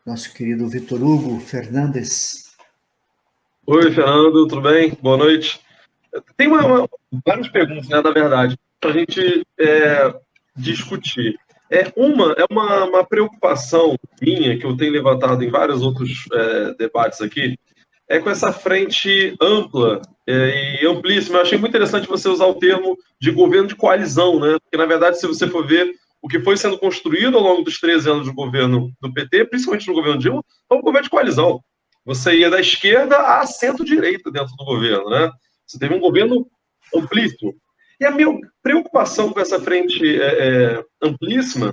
nosso querido Vitor Hugo Fernandes. Oi, Fernando, tudo bem? Boa noite. Tem várias perguntas, né, na verdade, para a gente discutir. Uma preocupação minha, que eu tenho levantado em vários outros debates aqui, é com essa frente ampla e amplíssima. Eu achei muito interessante você usar o termo de governo de coalizão, né? Porque, na verdade, se você for ver o que foi sendo construído ao longo dos 13 anos do governo do PT, principalmente no governo Dilma, foi um governo de coalizão. Você ia da esquerda à centro-direita dentro do governo, né? Você teve um governo amplíssimo. E a minha preocupação com essa frente amplíssima,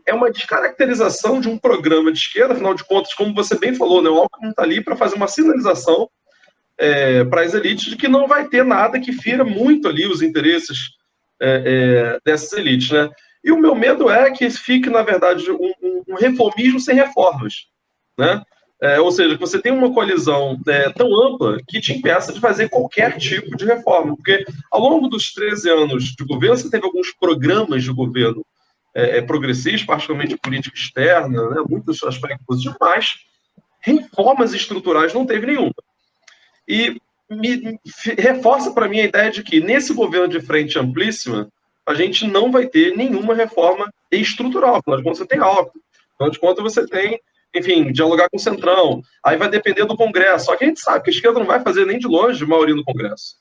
é uma descaracterização de um programa de esquerda, afinal de contas, como você bem falou, né, o Alckmin está ali para fazer uma sinalização para as elites de que não vai ter nada que fira muito ali os interesses dessas elites, né? E o meu medo é que fique, na verdade, um reformismo sem reformas, né? Ou seja, que você tem uma coalizão tão ampla que te impeça de fazer qualquer tipo de reforma. Porque ao longo dos 13 anos de governo, você teve alguns programas de governo progressistas, particularmente política externa, né, muitos aspectos positivos, mas reformas estruturais não teve nenhuma. E reforça para mim a ideia de que nesse governo de frente amplíssima, a gente não vai ter nenhuma reforma estrutural. Afinal de contas, você tem Alckmin. Afinal de contas, você tem, enfim, dialogar com o Centrão. Aí vai depender do Congresso. Só que a gente sabe que a esquerda não vai fazer nem de longe maioria no Congresso.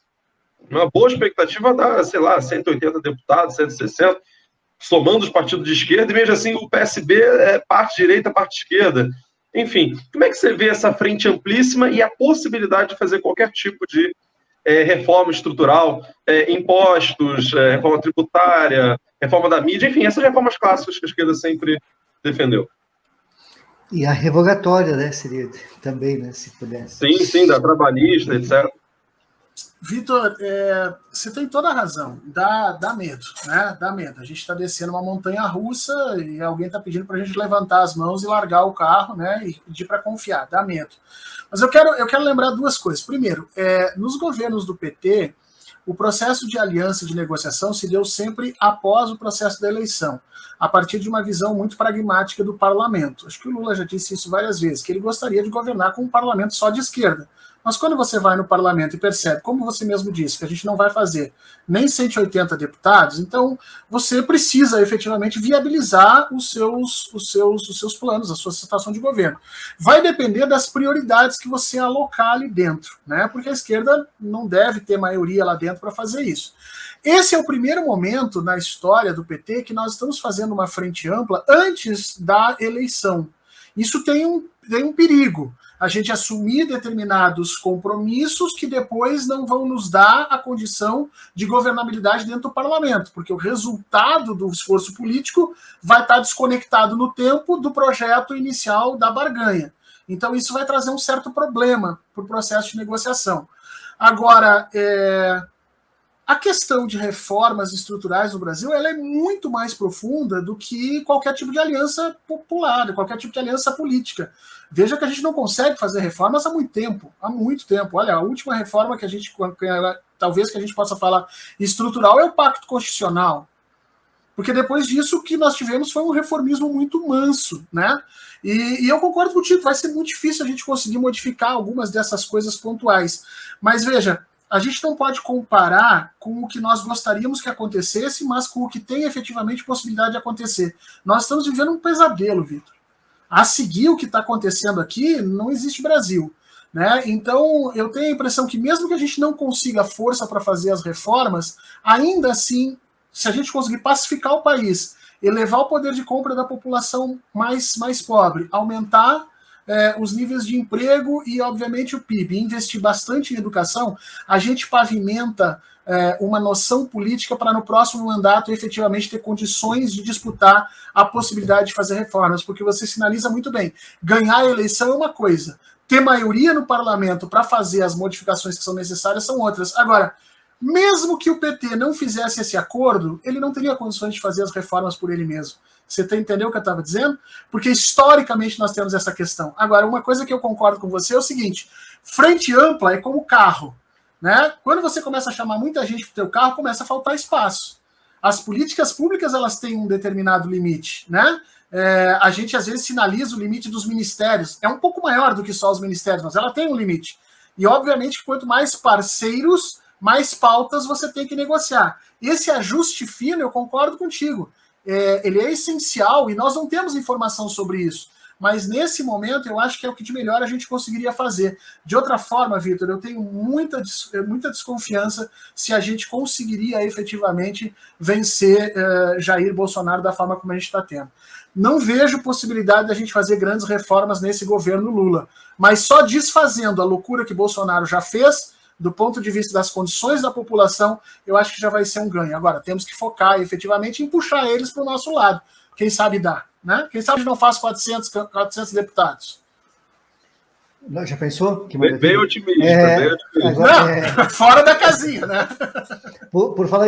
Uma boa expectativa dá, sei lá, 180 deputados, 160, somando os partidos de esquerda, e mesmo assim o PSB é parte direita, parte esquerda. Enfim, como é que você vê essa frente amplíssima e a possibilidade de fazer qualquer tipo de reforma estrutural, impostos, reforma tributária, reforma da mídia, enfim, essas reformas clássicas que a esquerda sempre defendeu? E a revogatória, né, seria também, né, se pudesse. Sim, da trabalhista, etc. Vitor, você tem toda a razão. Dá medo, né? Dá medo. A gente está descendo uma montanha russa e alguém está pedindo para a gente levantar as mãos e largar o carro, né? E pedir para confiar. Dá medo. Mas eu quero lembrar duas coisas. Primeiro, nos governos do PT, o processo de aliança e de negociação se deu sempre após o processo da eleição, a partir de uma visão muito pragmática do parlamento. Acho que o Lula já disse isso várias vezes, que ele gostaria de governar com um parlamento só de esquerda. Mas quando você vai no parlamento e percebe, como você mesmo disse, que a gente não vai fazer nem 180 deputados, então você precisa efetivamente viabilizar os seus planos, a sua situação de governo. Vai depender das prioridades que você alocar ali dentro, né? Porque a esquerda não deve ter maioria lá dentro para fazer isso. Esse é o primeiro momento na história do PT que nós estamos fazendo uma frente ampla antes da eleição. Isso tem um perigo. A gente assumir determinados compromissos que depois não vão nos dar a condição de governabilidade dentro do parlamento, porque o resultado do esforço político vai estar desconectado no tempo do projeto inicial da barganha. Então isso vai trazer um certo problema para o processo de negociação. Agora, a questão de reformas estruturais no Brasil ela é muito mais profunda do que qualquer tipo de aliança popular, qualquer tipo de aliança política. Veja que a gente não consegue fazer reformas há muito tempo. Olha, a última reforma que a gente, talvez que a gente possa falar estrutural, é o Pacto Constitucional. Porque depois disso o que nós tivemos foi um reformismo muito manso, né? E eu concordo contigo, vai ser muito difícil a gente conseguir modificar algumas dessas coisas pontuais. Mas veja, a gente não pode comparar com o que nós gostaríamos que acontecesse, mas com o que tem efetivamente possibilidade de acontecer. Nós estamos vivendo um pesadelo, Vitor. A seguir o que está acontecendo aqui, não existe Brasil, né? Então, eu tenho a impressão que mesmo que a gente não consiga força para fazer as reformas, ainda assim, se a gente conseguir pacificar o país, elevar o poder de compra da população mais pobre, aumentar os níveis de emprego e, obviamente, o PIB, investir bastante em educação, a gente pavimenta uma noção política para no próximo mandato efetivamente ter condições de disputar a possibilidade de fazer reformas, porque você sinaliza muito bem, ganhar a eleição é uma coisa, ter maioria no parlamento para fazer as modificações que são necessárias são outras. Agora, mesmo que o PT não fizesse esse acordo, ele não teria condições de fazer as reformas por ele mesmo. Você entendeu o que eu estava dizendo? Porque historicamente nós temos essa questão. Agora, uma coisa que eu concordo com você é o seguinte, frente ampla é como carro. Né? Quando você começa a chamar muita gente para o teu carro, começa a faltar espaço. As políticas públicas elas têm um determinado limite, né? a gente às vezes sinaliza o limite dos ministérios. É um pouco maior do que só os ministérios, mas ela tem um limite. E, obviamente, quanto mais parceiros, mais pautas você tem que negociar. Esse ajuste fino, eu concordo contigo. Ele é essencial e nós não temos informação sobre isso. Mas, nesse momento, eu acho que é o que de melhor a gente conseguiria fazer. De outra forma, Vitor, eu tenho muita desconfiança se a gente conseguiria efetivamente vencer Jair Bolsonaro da forma como a gente está tendo. Não vejo possibilidade da gente fazer grandes reformas nesse governo Lula. Mas só desfazendo a loucura que Bolsonaro já fez, do ponto de vista das condições da população, eu acho que já vai ser um ganho. Agora, temos que focar efetivamente em puxar eles para o nosso lado. Quem sabe dá, né? Quem sabe não faz 400 deputados. Já pensou? Que bem otimista, bem otimista. Agora, fora da casinha, né? Por falar em